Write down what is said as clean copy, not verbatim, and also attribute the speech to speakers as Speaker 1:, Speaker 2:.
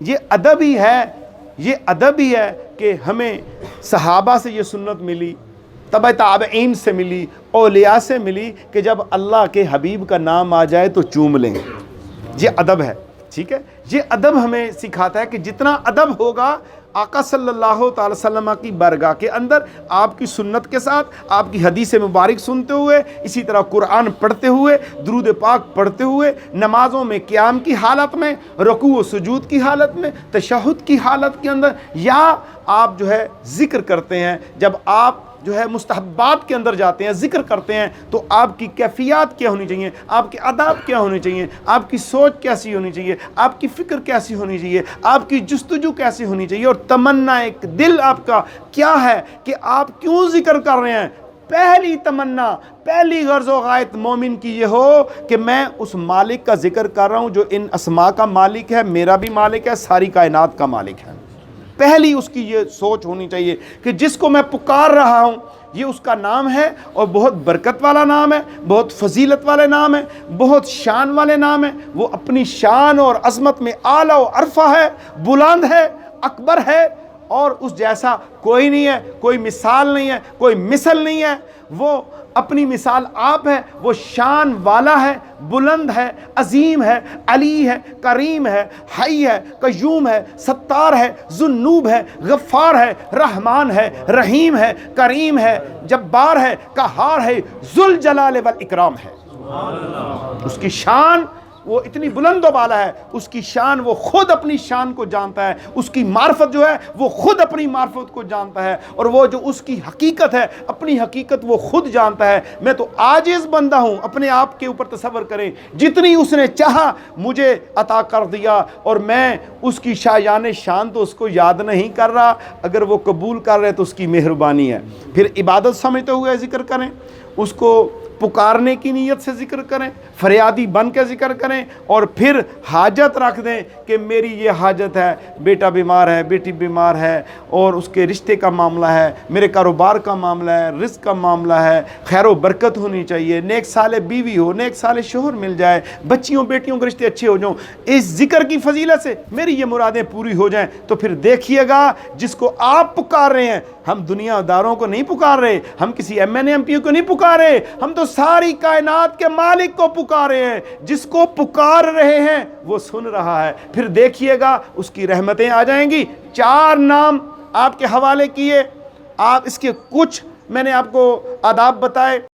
Speaker 1: یہ ادب ہی ہے، یہ ادب ہی ہے کہ ہمیں صحابہ سے یہ سنت ملی، تبع تابعین سے ملی، اولیاء سے ملی کہ جب اللہ کے حبیب کا نام آ جائے تو چوم لیں۔ یہ ادب ہے، ٹھیک ہے۔ یہ ادب ہمیں سکھاتا ہے کہ جتنا ادب ہوگا آقا صلی اللہ تعالی وسلم کی بارگاہ کے اندر، آپ کی سنت کے ساتھ، آپ کی حدیث مبارک سنتے ہوئے، اسی طرح قرآن پڑھتے ہوئے، درود پاک پڑھتے ہوئے، نمازوں میں قیام کی حالت میں، رکوع و سجود کی حالت میں، تشہد کی حالت کے اندر، یا آپ جو ہے ذکر کرتے ہیں، جب آپ جو ہے مستحبات کے اندر جاتے ہیں، ذکر کرتے ہیں، تو آپ کی کیفیات کیا ہونی چاہیے، آپ کے آداب کیا ہونے چاہیے، آپ کی سوچ کیسی ہونی چاہیے، آپ کی فکر کیسی ہونی چاہیے، آپ کی جستجو کیسی ہونی چاہیے، اور تمنا ایک دل آپ کا کیا ہے کہ آپ کیوں ذکر کر رہے ہیں۔ پہلی تمنا، پہلی غرض و غایت مومن کی یہ ہو کہ میں اس مالک کا ذکر کر رہا ہوں جو ان اسماء کا مالک ہے، میرا بھی مالک ہے، ساری کائنات کا مالک ہے۔ پہلی اس کی یہ سوچ ہونی چاہیے کہ جس کو میں پکار رہا ہوں یہ اس کا نام ہے، اور بہت برکت والا نام ہے، بہت فضیلت والے نام ہے، بہت شان والے نام ہے۔ وہ اپنی شان اور عظمت میں اعلیٰ و عرفہ ہے، بلند ہے، اکبر ہے، اور اس جیسا کوئی نہیں ہے، کوئی مثال نہیں ہے، کوئی مثل نہیں ہے۔ وہ اپنی مثال آپ ہے، وہ شان والا ہے، بلند ہے، عظیم ہے، علی ہے، کریم ہے، حی ہے، قیوم ہے، ستار ہے، ذوالنوب ہے، غفار ہے، رحمان ہے، رحیم ہے، کریم ہے، جبار ہے، قہار ہے، ذوالجلال والاکرام ہے۔ اس کی شان وہ اتنی بلند و بالا ہے، اس کی شان وہ خود اپنی شان کو جانتا ہے، اس کی معرفت جو ہے وہ خود اپنی معرفت کو جانتا ہے، اور وہ جو اس کی حقیقت ہے اپنی حقیقت وہ خود جانتا ہے۔ میں تو عاجز بندہ ہوں، اپنے آپ کے اوپر تصور کریں، جتنی اس نے چاہا مجھے عطا کر دیا، اور میں اس کی شایان شان تو اس کو یاد نہیں کر رہا، اگر وہ قبول کر رہے تو اس کی مہربانی ہے۔ پھر عبادت سمجھتے ہوئے ذکر کریں، اس کو پکارنے کی نیت سے ذکر کریں، فریادی بن کے ذکر کریں، اور پھر حاجت رکھ دیں کہ میری یہ حاجت ہے، بیٹا بیمار ہے، بیٹی بیمار ہے، اور اس کے رشتے کا معاملہ ہے، میرے کاروبار کا معاملہ ہے، رزق کا معاملہ ہے، خیر و برکت ہونی چاہیے، نیک صالح بیوی ہو، نیک صالح شوہر مل جائے، بچیوں بیٹیوں کے رشتے اچھے ہو جاؤں، اس ذکر کی فضیلت سے میری یہ مرادیں پوری ہو جائیں۔ تو پھر دیکھیے گا جس کو آپ پکار رہے ہیں، ہم دنیا داروں کو نہیں پکار رہے، ہم کسی M N A M P کو نہیں پکار رہے، ہم تو ساری کائنات کے مالک کو پکارے ہیں۔ جس کو پکار رہے ہیں وہ سن رہا ہے، پھر دیکھیے گا اس کی رحمتیں آ جائیں گی۔ 4 نام آپ کے حوالے کیے، آپ اس کے کچھ میں نے آپ کو آداب بتائے۔